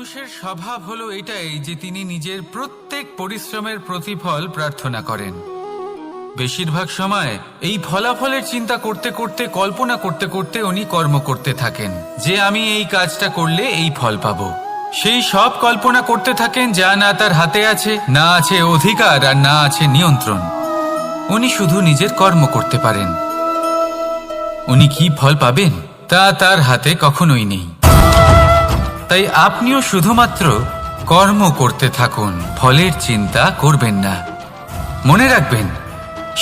মানুষের স্বভাব হলো এটাই যে তিনি নিজের প্রত্যেক পরিশ্রমের প্রতিফল প্রার্থনা করেন। বেশিরভাগ সময় এই ফলাফলের চিন্তা করতে করতে, কল্পনা করতে করতে উনি কর্ম করতে থাকেন যে আমি এই কাজটা করলে এই ফল পাবো। সেই সব কল্পনা করতে থাকেন যা না তার হাতে আছে, না আছে অধিকার, আর না আছে নিয়ন্ত্রণ। উনি শুধু নিজের কর্ম করতে পারেন। উনি কি ফল পাবেন তা তার হাতে কখনোই নেই। তাই আপনিও শুধুমাত্র কর্ম করতে থাকুন, ফলের চিন্তা করবেন না। মনে রাখবেন,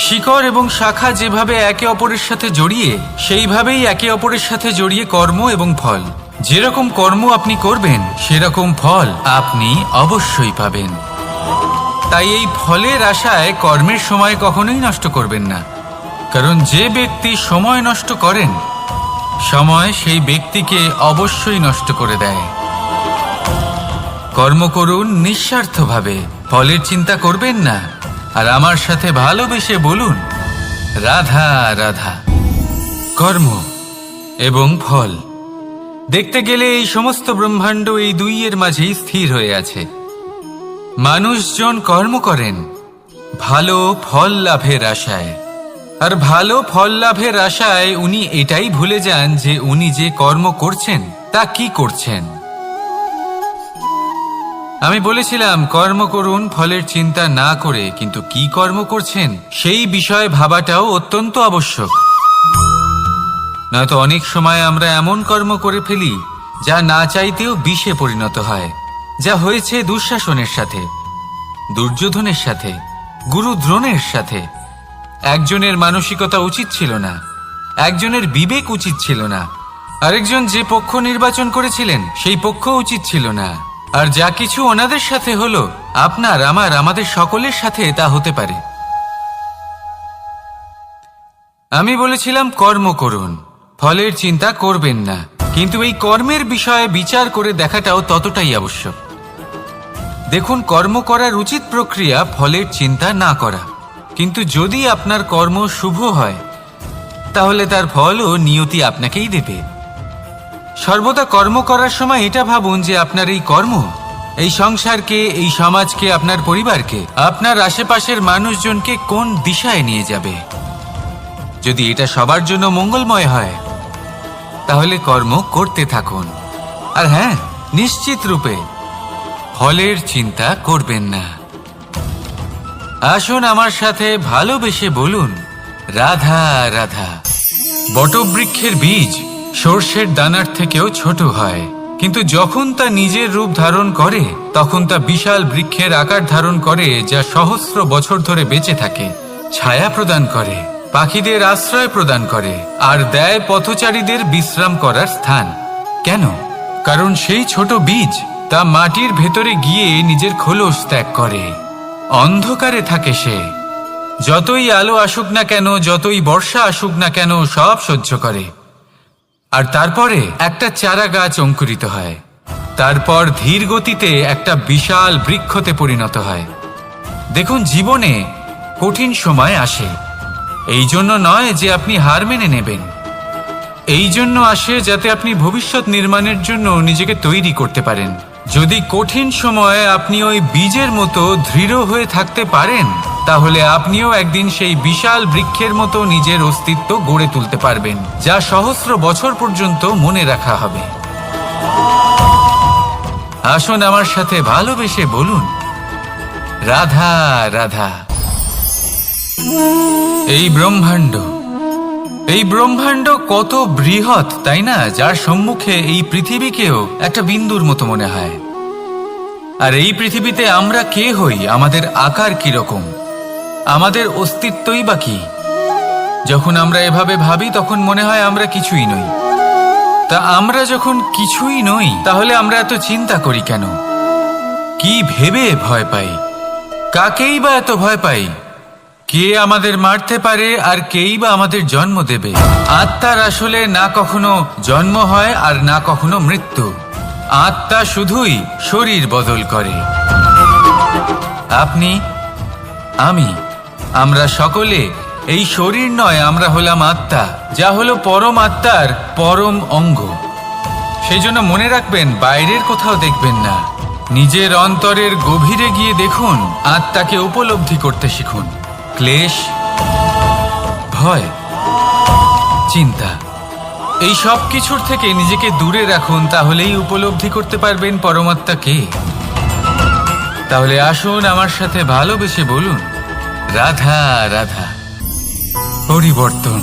শিকড় এবং শাখা যেভাবে একে অপরের সাথে জড়িয়ে, সেইভাবেই একে অপরের সাথে জড়িয়ে কর্ম এবং ফল। যেরকম কর্ম আপনি করবেন সেরকম ফল আপনি অবশ্যই পাবেন। তাই এই ফলের আশায় কর্মের সময় কখনোই নষ্ট করবেন না, কারণ যে ব্যক্তি সময় নষ্ট করেন, সময় সেই ব্যক্তিকে অবশ্যই নষ্ট করে দেয়। কর্ম করুন নিঃস্বার্থভাবে, ফলের চিন্তা করবেন না, আর আমার সাথে ভালোবেসে বলুন রাধা রাধা। কর্ম এবং ফল দেখতে গেলে এই সমস্ত ব্রহ্মাণ্ড এই দুইয়ের মাঝেই স্থির হয়ে আছে। মানুষজন কর্ম করেন ভালো ফল লাভের আশায়, আর ভালো ফল লাভের আশায় উনি এটাই ভুলে যান যে উনি যে কর্ম করছেন তা কি করছেন। আমি বলেছিলাম কর্ম করুন ফলের চিন্তা না করে, কিন্তু কি কর্ম করছেন সেই বিষয়ে ভাবাটাও অত্যন্ত আবশ্যক। নয়তো অনেক সময় আমরা এমন কর্ম করে ফেলি যা না চাইতেও বিষে পরিণত হয়, যা হয়েছে দুঃশাসনের সাথে, দুর্যোধনের সাথে, গুরু দ্রোণের সাথে। একজনের মানসিকতা উচিত ছিল না, একজনের বিবেক উচিত ছিল না, আরেকজন যে পক্ষ নির্বাচন করেছিলেন সেই পক্ষ উচিত ছিল না। আর যা কিছু ওনাদের সাথে হলো, আপনার, আমার, আমাদের সকলের সাথে তা হতে পারে। আমি বলেছিলাম কর্ম করুন, ফলের চিন্তা করবেন না, কিন্তু এই কর্মের বিষয়ে বিচার করে দেখাটাও ততটাই আবশ্যক। দেখুন, কর্ম করার উচিত প্রক্রিয়া ফলের চিন্তা না করা, কিন্তু যদি আপনার কর্ম শুভ হয় তাহলে তার ফলও নিয়তি আপনাকেই দেবে। সর্বদা কর্ম করার সময় এটা ভাবুন যে আপনার এই কর্ম এই সংসারকে, এই সমাজকে, আপনার পরিবারকে, আপনার আশেপাশের মানুষজনকে কোন দিশায় নিয়ে যাবে। যদি এটা সবার জন্য মঙ্গলময় হয় তাহলে কর্ম করতে থাকুন। আর হ্যাঁ, নিশ্চিত রূপে ফলের চিন্তা করবেন না। আসুন আমার সাথে ভালোবেসে বলুন রাধা রাধা। বটবৃক্ষের বীজ সর্ষের দানার থেকেও ছোট হয়, কিন্তু যখন তা নিজের রূপ ধারণ করে তখন তা বিশাল বৃক্ষের আকার ধারণ করে, যা সহস্র বছর ধরে বেঁচে থাকে, ছায়া প্রদান করে, পাখিদের আশ্রয় প্রদান করে, আর দেয় পথচারীদের বিশ্রাম করার স্থান। কেন? কারণ সেই ছোট বীজ তা মাটির ভেতরে গিয়ে নিজের খোলস ত্যাগ করে। অন্ধকারে থাকে সে, যতই আলো আসুক না কেন, যতই বর্ষা আসুক না কেন, সব সহ্য করে। আর তারপরে একটা চারা গাছ অঙ্কুরিত হয়, তারপর ধীর গতিতে একটা বিশাল বৃক্ষতে পরিণত হয়। দেখুন, জীবনে কঠিন সময় আসে, এই জন্য নয় যে আপনি হার মেনে নেবেন, এই জন্য আসে যাতে আপনি ভবিষ্যৎ নির্মাণের জন্য নিজেকে তৈরি করতে পারেন। যদি কঠিন সময়ে আপনি ওই বীজের মতো দৃঢ় হয়ে থাকতে পারেন, তাহলে আপনিও একদিন সেই বিশাল বৃক্ষের মতো নিজের অস্তিত্ব গড়ে তুলতে পারবেন, যা সহস্র বছর পর্যন্ত মনে রাখা হবে। আসুন আমার সাথে ভালোবেসে বলুন রাধা রাধা। এই ব্রহ্মাণ্ড কত বৃহৎ, তাই না? যার সম্মুখে এই পৃথিবীকেও একটা বিন্দুর মতো মনে হয়। আর এই পৃথিবীতে আমরা কে হই, আমাদের আকার কিরকম, আমাদের অস্তিত্বই বা কি? যখন আমরা এভাবে ভাবি তখন মনে হয় আমরা কিছুই নই। তা আমরা যখন কিছুই নই, তাহলে আমরা এত চিন্তা করি কেন? কি ভেবে ভয় পাই? কাকেই বা এত ভয় পাই? কে আমাদের মারতে পারে আর কেই বা আমাদের জন্ম দেবে? আত্মার আসলে না কখনো জন্ম হয় আর না কখনো মৃত্যু। আত্মা শুধুই শরীর বদল করে। আপনি, আমি, আমরা সকলে এই শরীর নয়, আমরা হলাম আত্মা, যা হলো পরম আত্মার পরম অঙ্গ। সেই জন্য মনে রাখবেন, বাইরের কোথাও দেখবেন না, নিজের অন্তরের গভীরে গিয়ে দেখুন, আত্মাকে উপলব্ধি করতে শিখুন। ক্লেশ, ভয়, চিন্তা, এই সব কিছুর থেকে নিজেকে দূরে রাখুন, তাহলেই উপলব্ধি করতে পারবেন পরমাত্মা কে। তাহলে আসুন আমার সাথে ভালোবেসে বলুন, রাধা রাধা। পরিবর্তন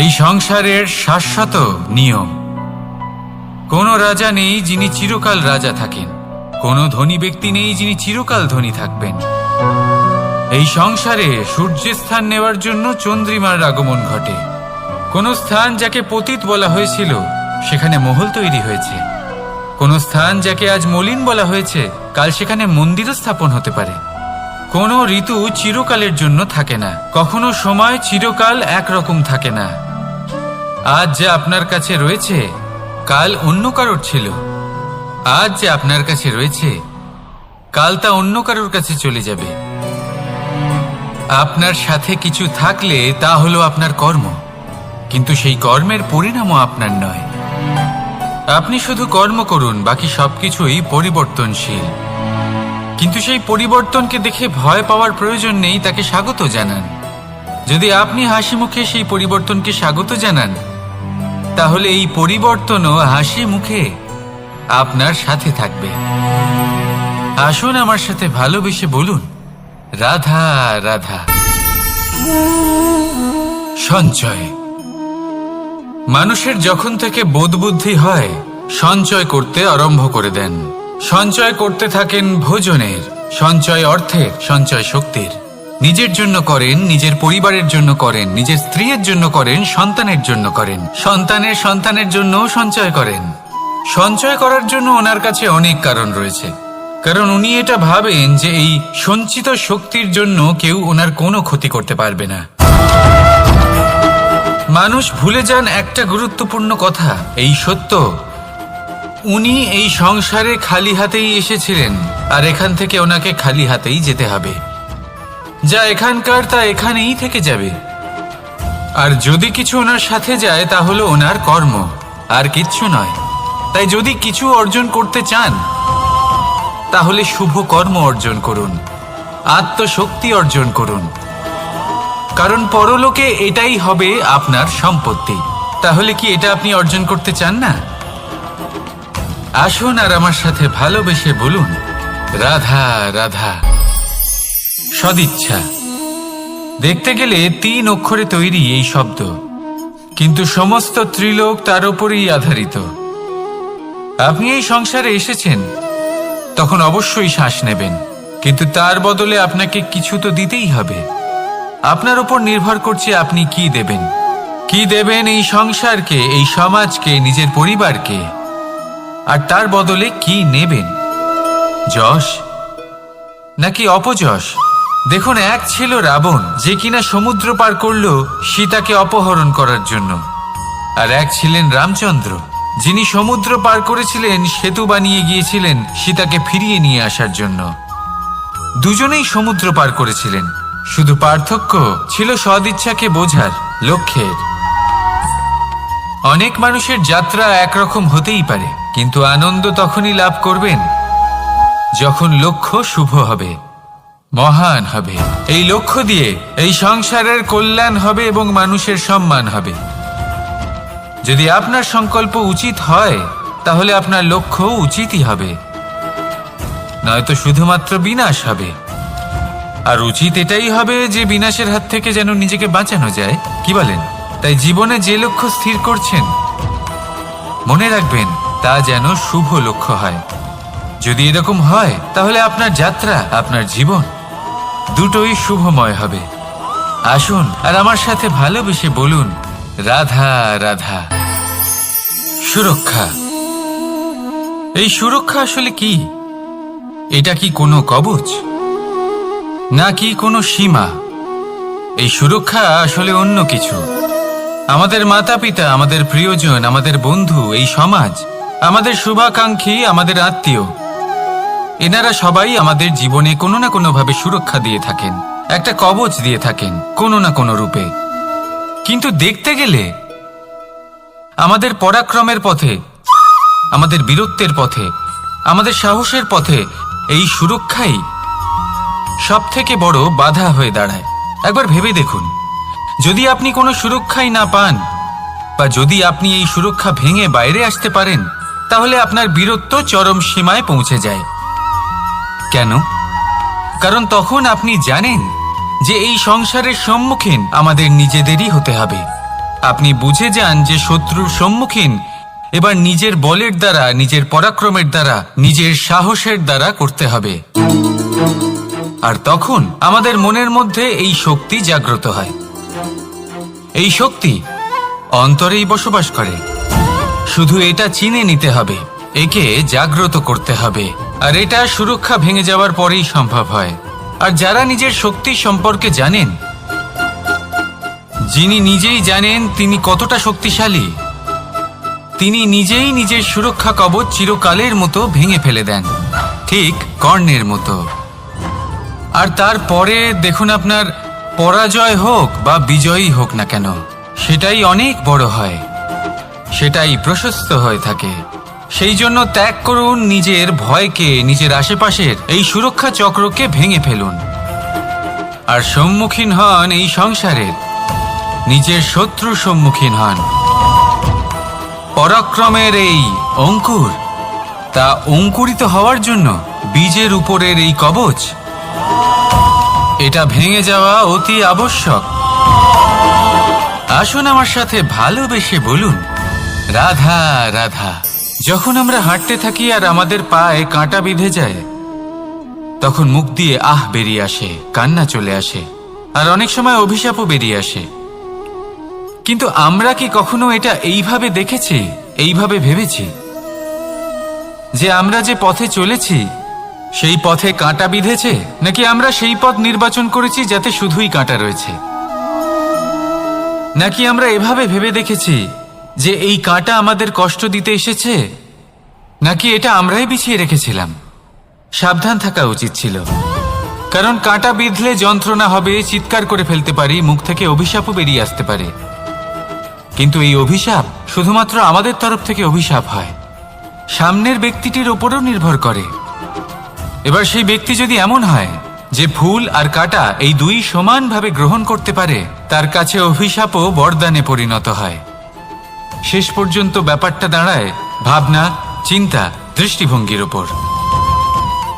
এই সংসারের শাশ্বত নিয়ম। কোনো রাজা নেই যিনি চিরকাল রাজা থাকেন, কোনো ধনী ব্যক্তি নেই যিনি চিরকাল ধনী থাকবেন। এই সংসারে সূর্যের স্থান নেওয়ার জন্য চন্দ্রিমার আগমন ঘটে। কোন স্থান যাকে পতিত বলা হয়েছিল সেখানে মহল তৈরি হয়েছে। কোন স্থান যাকে আজ মলিন বলা হয়েছে কাল সেখানে মন্দিরও স্থাপন হতে পারে। কোনো ঋতু চিরকালের জন্য থাকে না, কখনো সময় চিরকাল একরকম থাকে না। আজ যে আপনার কাছে রয়েছে কাল অন্য কারোর ছিল, আজ যে আপনার কাছে রয়েছে কাল তা অন্য কারোর কাছে চলে যাবে। আপনার সাথে কিছু থাকলে তা হলো আপনার কর্ম, কিন্তু সেই কর্মের পরিণামও আপনার নয়। আপনি শুধু কর্ম করুন, বাকি সবকিছুই পরিবর্তনশীল। কিন্তু সেই পরিবর্তনকে দেখে ভয় পাওয়ার প্রয়োজন নেই, তাকে স্বাগত জানান। যদি আপনি হাসি মুখে সেই পরিবর্তনকে স্বাগত জানান, তাহলে এই পরিবর্তনও হাসি মুখে আপনার সাথে থাকবে। আসুন আমার সাথে ভালোবেসে বলুন, রাধা রাধা। সঞ্চয়। মানুষের যখন থেকে বোধবুদ্ধি হয় সঞ্চয় করতে আরম্ভ করে দেন। সঞ্চয় করতে থাকেন ভোজনের, সঞ্চয় অর্থের, সঞ্চয় শক্তির। নিজের জন্য করেন, নিজের পরিবারের জন্য করেন, নিজের স্ত্রীর জন্য করেন, সন্তানের জন্য করেন, সন্তানের সন্তানের জন্যও সঞ্চয় করেন। সঞ্চয় করার জন্য ওনার কাছে অনেক কারণ রয়েছে, কারণ উনি এটা ভাবেন যে এই সঞ্চিত শক্তির জন্য কেউ ওনার কোনো ক্ষতি করতে পারবে না। মানুষ ভুলে যান একটা গুরুত্বপূর্ণ কথা, এই সত্য, উনি এই সংসারে খালি হাতেই এসেছিলেন, আর এখান থেকে ওনাকে খালি হাতেই যেতে হবে। যা এখানকার তা এখানেই থেকে যাবে। আর যদি কিছু ওনার সাথে যায় তা হলো ওনার কর্ম, আর কিচ্ছু নয়। তাই যদি কিছু অর্জন করতে চান তাহলে শুভ কর্ম অর্জন করুন, আত্মশক্তি অর্জন করুন, কারণ পরলোকে এটাই হবে আপনার সম্পত্তি। তাহলে কি এটা আপনি অর্জন করতে চান না? আসুন আর আমার সাথে ভালোবেসে বলুন, রাধা রাধা। সদিচ্ছা। দেখতে গেলে 3 অক্ষরে তৈরি এই শব্দ, কিন্তু সমস্ত ত্রিলোক তার উপরেই আধারিত। আপনি এই সংসারে এসেছেন, তখন অবশ্যই শ্বাস নেবেন, কিন্তু তার বদলে আপনাকে কিছু তো দিতেই হবে। আপনার উপর নির্ভর করছে আপনি কি দেবেন। কি দেবেন এই সংসারকে, এই সমাজকে, নিজের পরিবারকে, আর তার বদলে কি নেবেন? যশ নাকি অপযশ? দেখুন, এক ছিল রাবণ, যে কিনা সমুদ্র পার করল সীতাকে অপহরণ করার জন্য, আর এক ছিলেন রামচন্দ্র, যিনি সমুদ্র পার করেছিলেন, সেতু বানিয়ে গিয়েছিলেন সীতাকে ফিরিয়ে নিয়ে আসার জন্য। দুজনেই সমুদ্র পার করেছিলেন, শুধু পার্থক্য ছিল সদিচ্ছাকে বোঝার, লক্ষ্যের। অনেক মানুষের যাত্রা একরকম হতেই পারে, কিন্তু আনন্দ তখনই লাভ করবেন যখন লক্ষ্য শুভ হবে, মহান হবে। এই লক্ষ্য দিয়ে এই সংসারের কল্যাণ হবে এবং মানুষের সম্মান হবে। যদি আপনার সংকল্প উচিত হয় তাহলে আপনার লক্ষ্য উচিতই হবে, নয়তো শুধুমাত্র বিনাশ হবে। আর উচিত এটাই হবে যে বিনাশের হাত থেকে যেন নিজেকে বাঁচানো যায়, কি বলেন? তাই জীবনে যে লক্ষ্য স্থির করছেন মনে রাখবেন তা যেন শুভ লক্ষ্য হয়। যদি এরকম হয় তাহলে আপনার যাত্রা, আপনার জীবন দুটোই শুভময় হবে। আসুন আর আমার সাথে ভালোবেসে বলুন, রাধা রাধা। সুরক্ষা। এই সুরক্ষা আসলে কি? এটা কি কোনো কবচ নাকি কোনো সীমা? এই সুরক্ষা আসলে অন্য কিছু। আমাদের মাতা পিতা, আমাদের প্রিয়জন, আমাদের বন্ধু, এই সমাজ, আমাদের শুভাকাঙ্ক্ষী, আমাদের আত্মীয়, এনারা সবাই আমাদের জীবনে কোনো না কোনোভাবে সুরক্ষা দিয়ে থাকেন, একটা কবচ দিয়ে থাকেন কোনো না কোনো রূপে। কিন্তু দেখতে গেলে আমাদের পরাক্রমের পথে আমাদের বীরত্বের পথে, আমাদের সাহসের পথে এই সুরক্ষাই সব থেকে বড় বাধা হয়ে দাঁড়ায়। একবার ভেবে দেখুন, যদি আপনি কোনো সুরক্ষাই না পান, বা যদি আপনি এই সুরক্ষা ভেঙে বাইরে আসতে পারেন, তাহলে আপনার বীরত্ব চরম সীমায় পৌঁছে যায়। কেন? কারণ তখন আপনি জানেন যে এই সংসারের সম্মুখীন আমাদের নিজেদেরই হতে হবে। আপনি বুঝে যান যে শত্রুর সম্মুখীন এবার নিজের বলের দ্বারা, নিজের পরাক্রমের দ্বারা, নিজের সাহসের দ্বারা করতে হবে। আর তখন আমাদের মনের মধ্যে এই শক্তি জাগ্রত হয়। এই শক্তি অন্তরেই বসবাস করে। শুধু এটা চিনে নিতে হবে, একে জাগ্রত করতে হবে। আর এটা সুরক্ষা ভেঙে যাওয়ার পরেই সম্ভব হয়। আর যারা নিজের শক্তি সম্পর্কে জানেন, যিনি নিজেই জানেন তিনি কতটা শক্তিশালী, তিনি নিজেই নিজের সুরক্ষা কবচ চিরকালের মতো ভেঙে ফেলে দেন, ঠিক কর্ণের মতো। আর তারপরে দেখুন, আপনার পরাজয় হোক বা বিজয়ী হোক না কেন, সেটাই অনেক বড় হয়, সেটাই প্রশস্ত হয়ে থাকে। সেই জন্য ত্যাগ করুন নিজের ভয়কে, নিজের আশেপাশের এই সুরক্ষা চক্রকে ভেঙে ফেলুন। আর সম্মুখীন হন এই সংসারের নিজের শত্রুর সম্মুখীন হন। পরাক্রমের এই অঙ্কুর, তা অঙ্কুরিত হওয়ার জন্য বীজের উপরের এই কবচ, এটা ভেঙে যাওয়া অতি আবশ্যক। আসুন আমার সাথে ভালোবেসে বলুন, রাধা রাধা। যখন আমরা হাঁটতে থাকি আর আমাদের পায়ে কাঁটা বিঁধে যায়, তখন মুখ দিয়ে আহ বেরিয়ে আসে, কান্না চলে আসে, আর অনেক সময় অভিশাপও বেরিয়ে আসে। কিন্তু আমরা কি কখনো এটা এইভাবে দেখেছি, এইভাবে ভেবেছি যে আমরা যে পথে চলেছি সেই পথে কাঁটা বিঁধেছে, নাকি আমরা সেই পথ নির্বাচন করেছি যাতে শুধুই কাঁটা রয়েছে? নাকি আমরা এভাবে ভেবে দেখেছি যে এই কাঁটা আমাদের কষ্ট দিতে এসেছে, নাকি এটা আমরাই বিছিয়ে রেখেছিলাম? সাবধান থাকা উচিত ছিল, কারণ কাঁটা বিঁধলে যন্ত্রণা হবে, চিৎকার করে ফেলতে পারি, মুখ থেকে অভিশাপও বেরিয়ে আসতে পারে। কিন্তু এই অভিশাপ শুধুমাত্র আমাদের তরফ থেকে অভিশাপ হয়, সামনের ব্যক্তিটির ওপরও নির্ভর করে। এবার সেই ব্যক্তি যদি এমন হয় যে ফুল আর কাঁটা এই দুই সমানভাবে গ্রহণ করতে পারে, তার কাছে অভিশাপও বরদানে পরিণত হয়। শেষ পর্যন্ত ব্যাপারটা দাঁড়ায় ভাবনা, চিন্তা, দৃষ্টিভঙ্গির ওপর।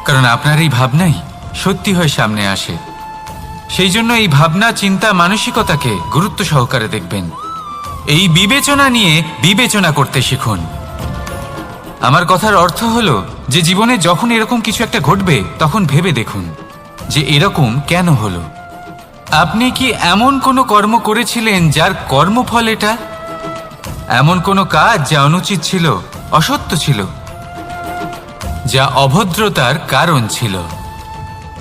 কারণ আপনার এই ভাবনাই সত্যি হয়ে সামনে আসে। সেই জন্য এই ভাবনা, চিন্তা, মানসিকতাকে গুরুত্ব সহকারে দেখবেন। এই বিবেচনা নিয়ে বিবেচনা করতে শিখুন। আমার কথার অর্থ হলো যে জীবনে যখন এরকম কিছু একটা ঘটবে, তখন ভেবে দেখুন যে এরকম কেন হলো। আপনি কি এমন কোনো কর্ম করেছিলেন যার কর্মফল এটা? এমন কোনো কাজ যা অনুচিত ছিল, অসত্য ছিল, যা অভদ্রতার কারণ ছিল?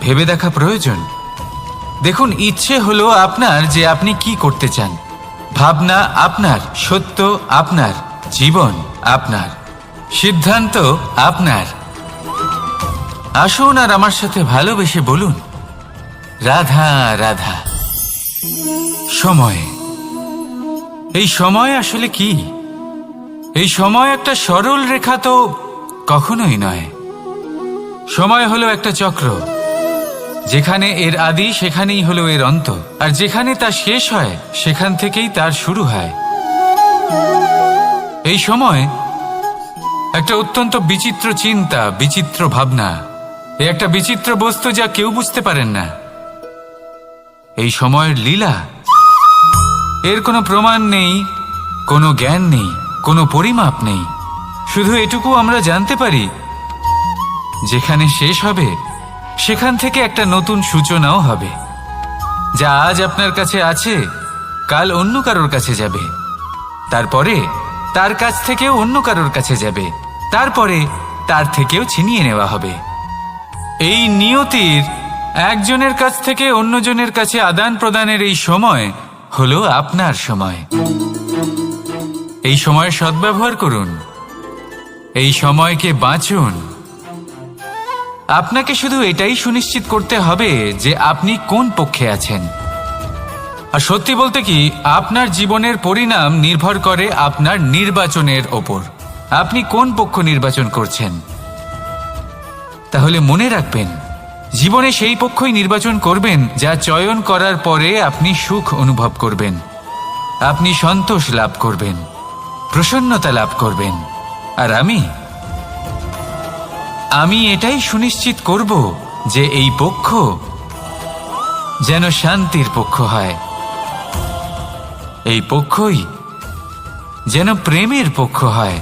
ভেবে দেখা প্রয়োজন। দেখুন, ইচ্ছে হলো আপনার যে আপনি কি করতে চান, ভাবনা আপনার, সত্য আপনার, জীবন আপনার, সিদ্ধান্ত আপনার। আসুন আর আমার সাথে ভালোবেসে বলুন, রাধা রাধা। সময়, এই সময় আসলে কি? এই সময় একটা সরল রেখা তো কখনোই নয়। সময় হলো একটা চক্র, যেখানে এর আদি সেখানেই হলো এর অন্ত, আর যেখানে তা শেষ হয় সেখান থেকেই তার শুরু হয়। এই সময় একটা অত্যন্ত বিচিত্র চিন্তা, বিচিত্র ভাবনা, এই একটা বিচিত্র বস্তু যা কেউ বুঝতে পারেন না। এই সময়ের লীলা, এর কোনো প্রমাণ নেই, কোনো জ্ঞান নেই, কোনো পরিমাপ নেই। শুধু এটুকু আমরা জানতে পারি, যেখানে শেষ হবে সেখান থেকে একটা নতুন সূচনাও হবে। যা আজ আপনার কাছে আছে, কাল অন্য কারোর কাছে যাবে, তারপরে তার কাছ থেকেও অন্য কারোর কাছে যাবে, তারপরে তার থেকেও ছিনিয়ে নেওয়া হবে। এই নিয়তির একজনের কাছ থেকে অন্যজনের কাছে আদান প্রদানের এই সময় হলো আপনার সময়। এই সময়ের সদ্ব্যবহার করুন, এই সময়কে বাঁচুন। আপনাকে শুধু এটাই সুনিশ্চিত করতে হবে যে আপনি কোন পক্ষে আছেন। আর সত্যি বলতে কি, আপনার জীবনের পরিণাম নির্ভর করে আপনার নির্বাচনের ওপর। আপনি কোন পক্ষ নির্বাচন করছেন। তাহলে মনে রাখবেন, জীবনে সেই পক্ষই নির্বাচন করবেন যা চয়ন করার পরে আপনি সুখ অনুভব করবেন, আপনি সন্তোষ লাভ করবেন, প্রসন্নতা লাভ করবেন। আর আমি এটাই সুনিশ্চিত করব যে এই পক্ষ যেন শান্তির পক্ষ হয়, এই পক্ষই যেন প্রেমের পক্ষ হয়।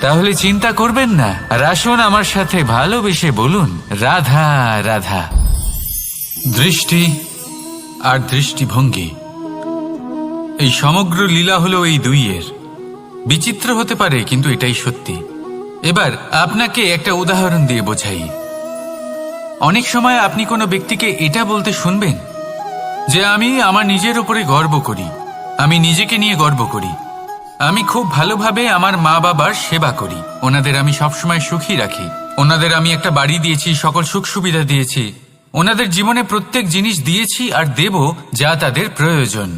তাহলে চিন্তা করবেন না, আর আসুন আমার সাথে ভালোবেসে বলুন, রাধা রাধা। দৃষ্টি আর দৃষ্টিভঙ্গি, এই সমগ্র লীলা হলো এই দুইয়ের। বিচিত্র হতে পারে, কিন্তু এটাই সত্যি। এবার আপনাকে একটা উদাহরণ দিয়ে বোঝাই। অনেক সময় আপনি কোনো ব্যক্তিকে এটা বলতে শুনবেন যে আমি আমার নিজের উপরে গর্ব করি, আমি নিজেকে নিয়ে গর্ব করি, আমি খুব ভালোভাবে আমার মা বাবার সেবা করি, ওনাদের আমি সবসময় সুখী রাখি, ওনাদের আমি একটা বাড়ি দিয়েছি, সকল সুখ সুবিধা দিয়েছি, ওনাদের জীবনে প্রত্যেক জিনিস দিয়েছি আর দেব যা তাদের প্রয়োজন।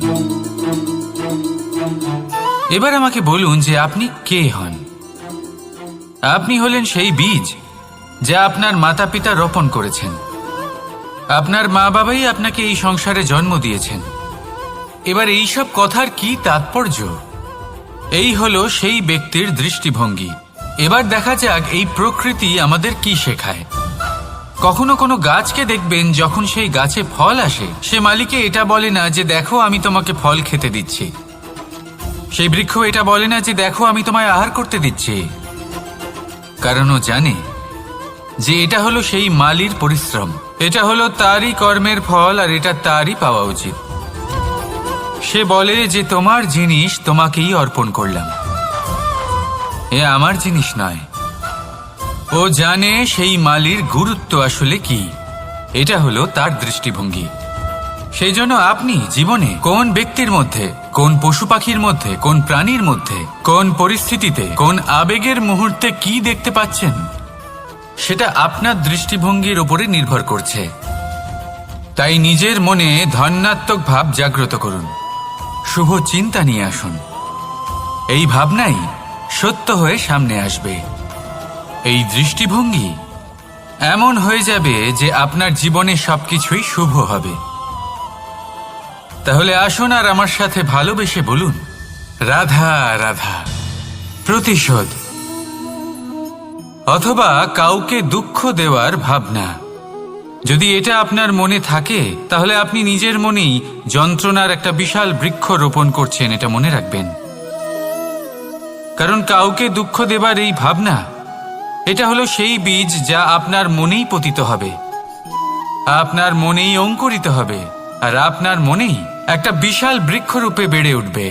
এবার আমাকে বলুন যে আপনি কে হন। আপনি হলেন সেই বীজ যা আপনার মাতা পিতা রোপণ করেছেন। আপনার মা বাবাই আপনাকে এই সংসারে জন্ম দিয়েছেন। এবার এইসব কথার কি তাৎপর্য? এই হলো সেই ব্যক্তির দৃষ্টিভঙ্গি। এবার দেখা যাক এই প্রকৃতি আমাদের কি শেখায়। কখনো কোনো গাছকে দেখবেন, যখন সেই গাছে ফল আসে, সে মালিকে এটা বলে না যে দেখো আমি তোমাকে ফল খেতে দিচ্ছি। সেই বৃক্ষ এটা বলে না যে দেখো আমি তোমায় আহার করতে দিচ্ছি, কারণ ও জানে যে এটা হলো সেই মালির পরিশ্রম, এটা হলো তারই কর্মের ফল, আর এটা তারই পাওয়া উচিত। সে বলে যে তোমার জিনিস তোমাকেই অর্পণ করলাম, এ আমার জিনিস নয়। ও জানে সেই মালির গুরুত্ব আসলে কি। এটা হলো তার দৃষ্টিভঙ্গি। সেই জন্য আপনি জীবনে কোন ব্যক্তির মধ্যে, কোন পশু পাখির মধ্যে, কোন প্রাণীর মধ্যে, কোন পরিস্থিতিতে, কোন আবেগের মুহূর্তে কি দেখতে পাচ্ছেন, সেটা আপনার দৃষ্টিভঙ্গির উপরে নির্ভর করছে। তাই নিজের মনে ধন্যাত্মক ভাব জাগ্রত করুন, শুভ চিন্তা নিয়ে আসুন। এই ভাবনাই সত্য হয়ে সামনে আসবে। এই দৃষ্টিভঙ্গি এমন হয়ে যাবে যে আপনার জীবনে সবকিছুই শুভ হবে। তাহলে আসুন আর আমার সাথে ভালোবেসে বলুন, রাধা রাধা। প্রতিশোধ অথবা কাউকে দুঃখ দেওয়ার ভাবনা, যদি এটা আপনার মনে থাকে, তাহলে আপনি নিজের মনেই যন্ত্রণার একটা বিশাল বৃক্ষ রোপণ করছেন, এটা মনে রাখবেন। কারণ কাউকে দুঃখ দেবার এই ভাবনা, এটা হলো সেই বীজ যা আপনার মনেই পতিত হবে, আপনার মনেই অঙ্কুরিত হবে, আর আপনার মনেই একটা বিশাল বৃক্ষরূপে বেড়ে উঠবে।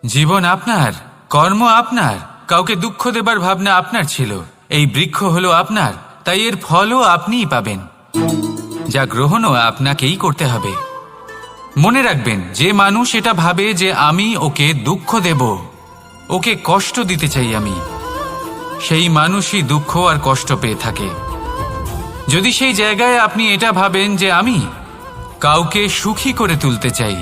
জীবন আপনার, কর্ম আপনার, কাউকে দুঃখ দেবার ভাবনা আপনার ছিল, এই বৃক্ষ হলো আপনার, তাই এর ফলও আপনিই পাবেন, যা গ্রহণও আপনাকেই করতে হবে। মনে রাখবেন, যে মানুষ এটা ভাবে যে আমি ওকে দুঃখ দেব, ওকে কষ্ট দিতে চাই আমি, সেই মানুষই দুঃখ আর কষ্ট পেয়ে থাকে। যদি সেই জায়গায় আপনি এটা ভাবেন যে আমি কাউকে সুখী করে তুলতে চাই,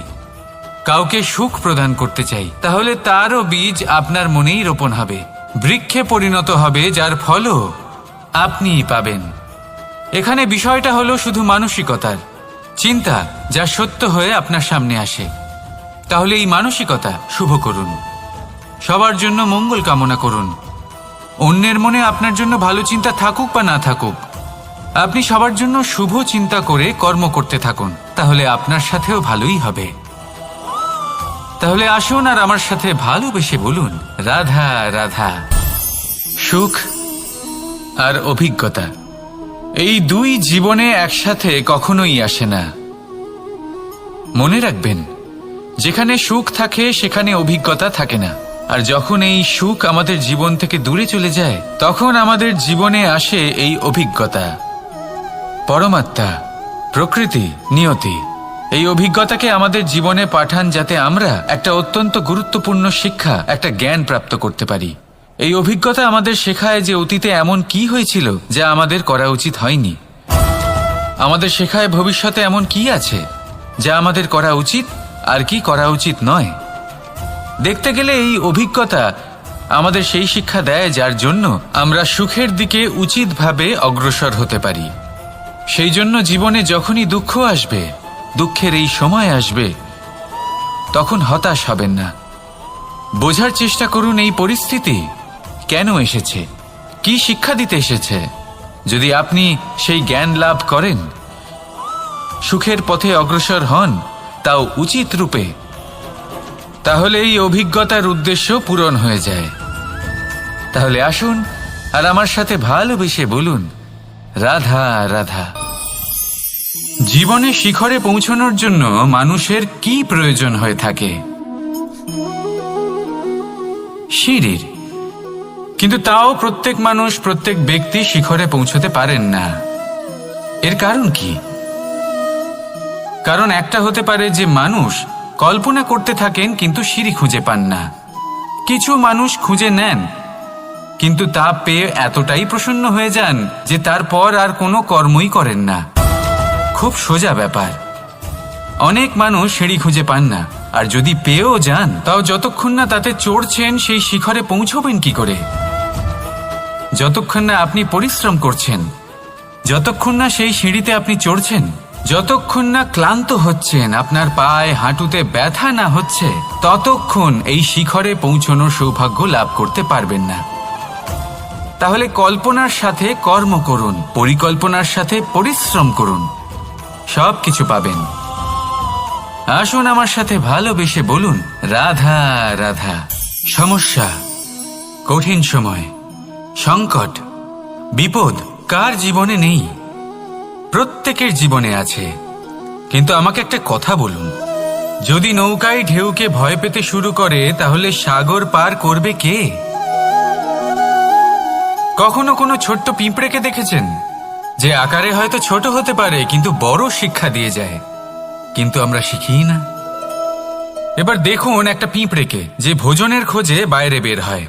কাউকে সুখ প্রদান করতে চাই, তাহলে তারও বীজ আপনার মনেই রোপণ হবে, বৃক্ষে পরিণত হবে, যার ফলও আপনিই পাবেন। এখানে বিষয়টা হলো শুধু মানসিকতার চিন্তা, যা সত্য হয়ে আপনার সামনে আসে। তাহলে এই মানসিকতা শুভ করুন, সবার জন্য মঙ্গল কামনা করুন। অন্যের মনে আপনার জন্য ভালো চিন্তা থাকুক বা না থাকুক, আপনি সবার জন্য শুভ চিন্তা করে কর্ম করতে থাকুন, তাহলে আপনার সাথেও ভালোই হবে। তাহলে আসুন আর আমার সাথে ভালোবেসে বলুন, রাধা রাধা। সুখ আর অভিজ্ঞতা, এই দুই জীবনে একসাথে কখনোই আসে না। মনে রাখবেন, যেখানে সুখ থাকে সেখানে অভিজ্ঞতা থাকে না, আর যখন এই সুখ আমাদের জীবন থেকে দূরে চলে যায়, তখন আমাদের জীবনে আসে এই অভিজ্ঞতা। পরমাত্মা, প্রকৃতি, নিয়তি এই অভিজ্ঞতাকে আমাদের জীবনে পাঠান, যাতে আমরা একটা অত্যন্ত গুরুত্বপূর্ণ শিক্ষা, একটা জ্ঞান প্রাপ্ত করতে পারি। এই অভিজ্ঞতা আমাদের শেখায় যে অতীতে এমন কি হয়েছিল যা আমাদের করা উচিত হয়নি। আমাদের শেখায় ভবিষ্যতে এমন কি আছে যা আমাদের করা উচিত আর কি করা উচিত নয়। দেখতে গেলে এই অভিজ্ঞতা আমাদের সেই শিক্ষা দেয় যার জন্য আমরা সুখের দিকে উচিতভাবে অগ্রসর হতে পারি। সেই জন্য জীবনে যখনই দুঃখ আসবে, দুঃখের এই সময় আসবে, তখন হতাশ হবেন না। বোঝার চেষ্টা করুন এই পরিস্থিতি কেন এসেছে, কি শিক্ষা দিতে এসেছে। যদি আপনি সেই জ্ঞান লাভ করেন, সুখের পথে অগ্রসর হন, তাও উচিত রূপে, তাহলে এই অভিজ্ঞতার উদ্দেশ্য পূরণ হয়ে যায়। তাহলে আসুন আর আমার সাথে ভালোবেসে বলুন, রাধা রাধা। জীবনে শিখরে পৌঁছানোর জন্য মানুষের কি প্রয়োজন হয়ে থাকে? সিঁড়ির। কিন্তু তাও প্রত্যেক মানুষ, প্রত্যেক ব্যক্তি শিখরে পৌঁছতে পারেন না। এর কারণ কি? কারণ একটা হতে পারে যে মানুষ কল্পনা করতে থাকেন কিন্তু সিঁড়ি খুঁজে পান না। কিছু মানুষ খুঁজে নেন কিন্তু তা পেয়ে এতটাই প্রসন্ন হয়ে যান যে তারপর আর কোনো কর্মই করেন না। খুব সোজা ব্যাপার। অনেক মানুষ সিঁড়ি খুঁজে পান না, আর যদি পেয়েও যান তাও যতক্ষণ না তাতে চড়ছেন সেই শিখরে পৌঁছবেন কি করে? যতক্ষণ না আপনি পরিশ্রম করছেন, যতক্ষণ না সেই সিঁড়িতে আপনি চড়ছেন, যতক্ষণ না ক্লান্ত হচ্ছেন, আপনার পায়ে হাঁটুতে ব্যথা না হচ্ছে, ততক্ষণ এই শিখরে পৌঁছানোর সৌভাগ্য লাভ করতে পারবেন না। তাহলে কল্পনার সাথে কর্ম করুন, পরিকল্পনার সাথে পরিশ্রম করুন, সব কিছু পাবেন। আসুন আমার সাথে ভালোবেসে বলুন, রাধা রাধা। সমস্যা, কঠিন সময়, সংকট, বিপদ কার জীবনে নেই? প্রত্যেকের জীবনে আছে। কিন্তু আমাকে একটা কথা বলুন, যদি নৌকায় ঢেউকে ভয় পেতে শুরু করে তাহলে সাগর পার করবে কে? কখনো কোনো ছোট্ট পিঁপড়েকে দেখেছেন যে আকারে হয়তো ছোট হতে পারে কিন্তু বড় শিক্ষা দিয়ে যায়? কিন্তু আমরা শিখিই না। এবার দেখুন একটা পিঁপড়েকে যে ভোজনের খোঁজে বাইরে বের হয়,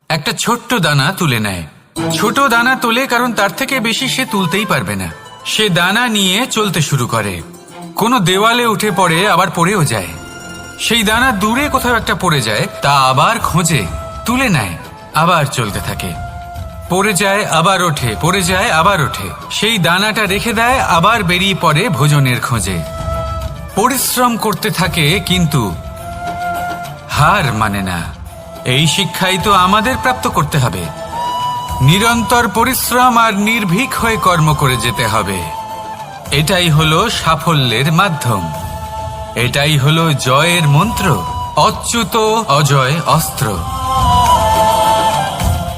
একটা ছোট্ট দানা তুলে নেয়। ছোট দানা তোলে কারণ তার থেকে বেশি সে তুলতেই পারবে না। সে দানা নিয়ে চলতে শুরু করে, কোনো দেওয়ালে উঠে পড়ে, আবার পড়েও যায়। সেই দানা দূরে কোথাও একটা পড়ে যায়, তা আবার খোঁজে, তুলে নেয়, আবার চলতে থাকে। পড়ে যায় আবার ওঠে, পড়ে যায় আবার ওঠে। সেই দানাটা রেখে দেয়, আবার বেরিয়ে পড়ে ভোজনের খোঁজে। পরিশ্রম করতে থাকে কিন্তু হার মানে না। এই শিক্ষাই তো আমাদের প্রাপ্ত করতে হবে। নিরন্তর পরিশ্রম আর নির্ভীক হয়ে কর্ম করে যেতে হবে। এটাই হলো সাফল্যের মাধ্যম, এটাই হলো জয়ের মন্ত্র, অচ্যুত অজয় অস্ত্র।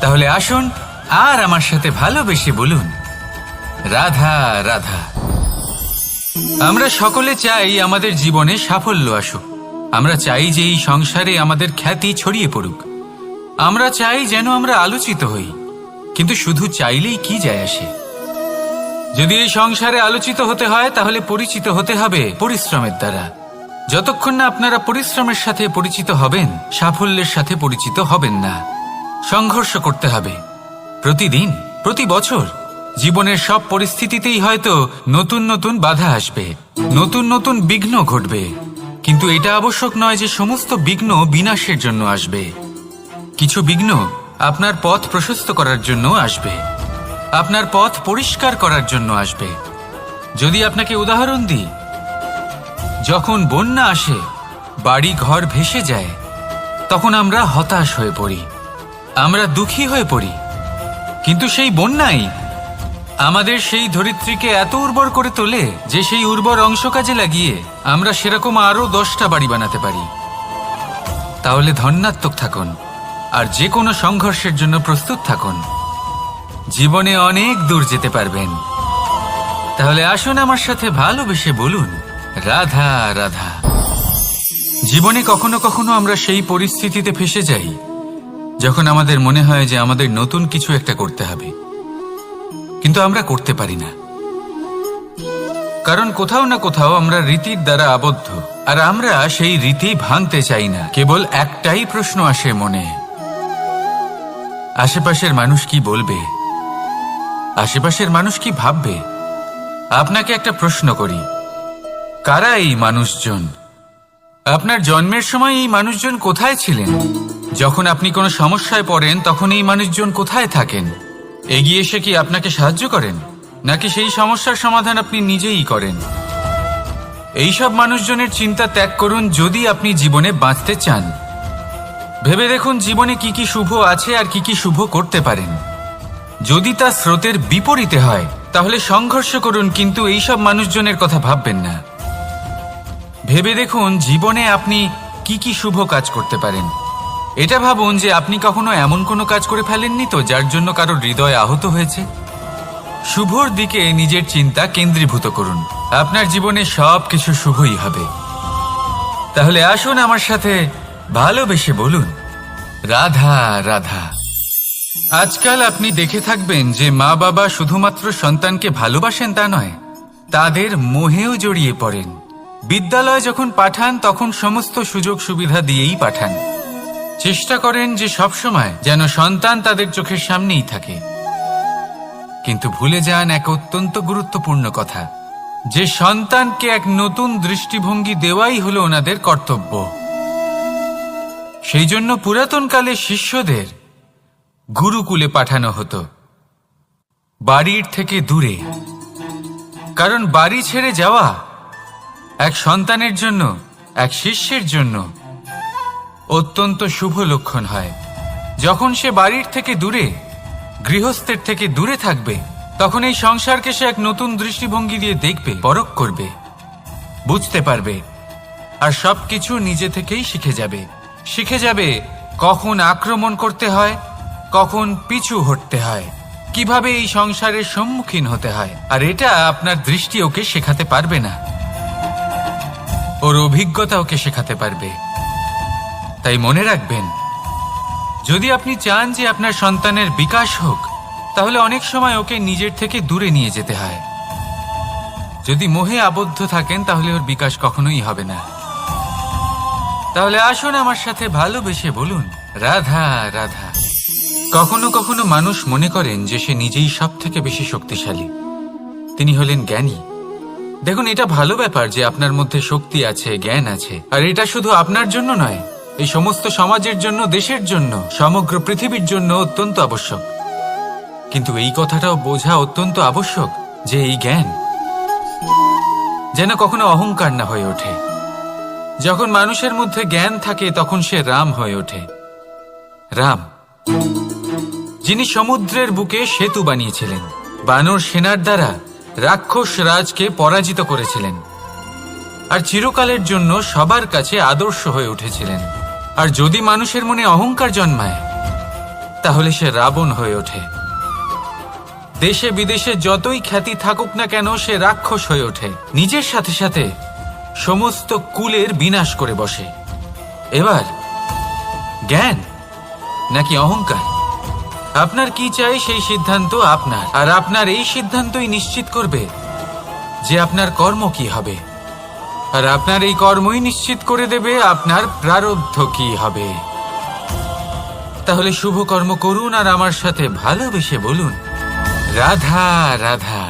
তাহলে আসুন আর আমার সাথে ভালোবেসে বলুন, রাধা রাধা। আমরা সকলে চাই আমাদের জীবনে সাফল্য আসুক। আমরা চাই যে এই সংসারে আমাদের খ্যাতি ছড়িয়ে পড়ুক। আমরা চাই যেন আমরা আলোচিত হই। কিন্তু শুধু চাইলেই কি যায় আসে? যদি এই সংসারে আলোচিত হতে হয় তাহলে পরিচিত হতে হবে পরিশ্রমের দ্বারা। যতক্ষণ না আপনারা পরিশ্রমের সাথে পরিচিত হবেন, সাফল্যের সাথে পরিচিত হবেন না। সংঘর্ষ করতে হবে প্রতিদিন, প্রতি বছর। জীবনের সব পরিস্থিতিতেই হয়তো নতুন নতুন বাধা আসবে, নতুন নতুন বিঘ্ন ঘটবে। কিন্তু এটা আবশ্যক নয় যে সমস্ত বিঘ্ন বিনাশের জন্য আসবে। কিছু বিঘ্ন আপনার পথ প্রশস্ত করার জন্য আসবে, আপনার পথ পরিষ্কার করার জন্য আসবে। যদি আপনাকে উদাহরণ দিই, যখন বন্যা আসে, বাড়ি ঘর ভেসে যায়, তখন আমরা হতাশ হয়ে পড়ি, আমরা দুঃখী হয়ে পড়ি। কিন্তু সেই বন্যাই আমাদের সেই ধরিত্রীকে এত উর্বর করে তোলে যে সেই উর্বর অংশ কাজে লাগিয়ে আমরা সেরকম আরো 10টা বাড়ি বানাতে পারি। তাহলে ধন্যাত্মক থাকুন আর যে কোনো সংঘর্ষের জন্য প্রস্তুত থাকুন। জীবনে অনেক দূর যেতে পারবেন। তাহলে আসুন আমার সাথে ভালোবেসে বলুন, রাধা রাধা। জীবনে কখনো কখনো আমরা সেই পরিস্থিতিতে ফেসে যাই যখন আমাদের মনে হয় যে আমাদের নতুন কিছু একটা করতে হবে, কিন্তু আমরা করতে পারি না। কারণ কোথাও না কোথাও আমরা রীতির দ্বারা আবদ্ধ, আর আমরা সেই রীতি ভাঙতে চাই না। কেবল একটাই প্রশ্ন আসে মনে, আশেপাশের মানুষ কি বলবে, আশেপাশের মানুষ কি ভাববে। আপনাকে একটা প্রশ্ন করি, কারা এই মানুষজন? আপনার জন্মের সময় এই মানুষজন কোথায় ছিলেন? যখন আপনি কোনো সমস্যায় পড়েন তখন এই মানুষজন কোথায় থাকেন? এগিয়ে এসে কি আপনাকে সাহায্য করেন, নাকি সেই সমস্যার সমাধান আপনি নিজেই করেন? এইসব মানুষজনের চিন্তা ত্যাগ করুন যদি আপনি জীবনে বাঁচতে চান। ভেবে দেখুন জীবনে কি কি শুভ আছে আর কি কি শুভ করতে পারেন। যদি তা স্রোতের বিপরীতে হয় তাহলে সংঘর্ষ করুন, কিন্তু এইসব মানুষজনের কথা ভাববেন না। ভেবে দেখুন জীবনে আপনি কি কি শুভ কাজ করতে পারেন। এটা ভাবুন যে আপনি কখনো এমন কোনো কাজ করে ফেলেননি তো যার জন্য কারোর হৃদয় আহত হয়েছে। শুভর দিকে নিজের চিন্তা কেন্দ্রীভূত করুন, আপনার জীবনে সব কিছু শুভই হবে। তাহলে আসুন আমার সাথে ভালোবেসে বলুন, রাধা রাধা। আজকাল আপনি দেখে থাকবেন যে মা বাবা শুধুমাত্র সন্তানকে ভালোবাসেন তা নয়, তাদের মোহেও জড়িয়ে পড়েন। বিদ্যালয় যখন পাঠান তখন সমস্ত সুযোগ সুবিধা দিয়েই পাঠান। চেষ্টা করেন যে সবসময় যেন সন্তান তাদের চোখের সামনেই থাকে। কিন্তু ভুলে যান এক অত্যন্ত গুরুত্বপূর্ণ কথা, যে সন্তানকে এক নতুন দৃষ্টিভঙ্গি দেওয়াই হলো ওনাদের কর্তব্য। সেই জন্য পুরাতনকালে শিষ্যদের গুরুকুলে পাঠানো হতো, বাড়ির থেকে দূরে। কারণ বাড়ি ছেড়ে যাওয়া এক সন্তানের জন্য, এক শিষ্যের জন্য অত্যন্ত শুভ লক্ষণ হয়। যখন সে বাড়ির থেকে দূরে, গৃহস্থের থেকে দূরে থাকবে, তখন এই সংসারকে সে এক নতুন দৃষ্টিভঙ্গি দিয়ে দেখবে, পরখ করবে, বুঝতে পারবে, আর সবকিছু নিজে থেকেই শিখে যাবে কখন আক্রমণ করতে হয়, কখন পিছু হটতে হয়, কিভাবে এই সংসারের সম্মুখীন হতে হয়। আর এটা আপনার দৃষ্টি ওকে শেখাতে পারবে না, ওর অভিজ্ঞতা ওকে শেখাতে পারবে। তাই মনে রাখবেন, যদি আপনি চান যে আপনার সন্তানের বিকাশ হোক, তাহলে অনেক সময় ওকে নিজের থেকে দূরে নিয়ে যেতে হয়। যদি মোহে আবদ্ধ থাকেন তাহলে ওর বিকাশ কখনোই হবে না। তাহলে আসুন আমার সাথে ভালোবেসে বলুন, রাধা রাধা। কখনো কখনো মানুষ মনে করেন যে সে নিজেই সব থেকে বেশি শক্তিশালী, তিনি হলেন জ্ঞানী। দেখুন, এটা ভালো ব্যাপার যে আপনার মধ্যে শক্তি আছে, জ্ঞান আছে, আর এটা শুধু আপনার জন্য নয়, এই সমস্ত সমাজের জন্য, দেশের জন্য, সমগ্র পৃথিবীর জন্য অত্যন্ত আবশ্যক। কিন্তু এই কথাটাও বোঝা অত্যন্ত আবশ্যক যে এই জ্ঞান যেন কখনো অহংকার না হয়ে ওঠে। যখন মানুষের মধ্যে জ্ঞান থাকে তখন সে রাম হয়ে ওঠে। রাম, যিনি সমুদ্রের বুকে সেতু বানিয়েছিলেন, বানর সেনার দ্বারা রাক্ষস রাজকে পরাজিত করেছিলেন, আর চিরকালের জন্য সবার কাছে আদর্শ হয়ে উঠেছিলেন। আর যদি মানুষের মনে অহংকার জন্মায় তাহলে সে রাবণ হয়ে ওঠে। দেশে বিদেশে যতই খ্যাতি থাকুক না কেন, সে রাক্ষস হয়ে ওঠে, নিজের সাথে সাথে সমস্ত কুলের বিনাশ করে বসে। এবার জ্ঞান নাকি অহংকার, আপনার কি চাই সেই সিদ্ধান্ত আপনার, আর আপনার এই সিদ্ধান্তই নিশ্চিত করবে যে আপনার কর্ম কি হবে, আর আপনার এই কর্মই নিশ্চিত করে দেবে আপনার প্রারব্ধ কি হবে। তাহলে শুভ কর্ম করুন আর আমার সাথে ভালোবেসে বলুন, রাধা রাধা।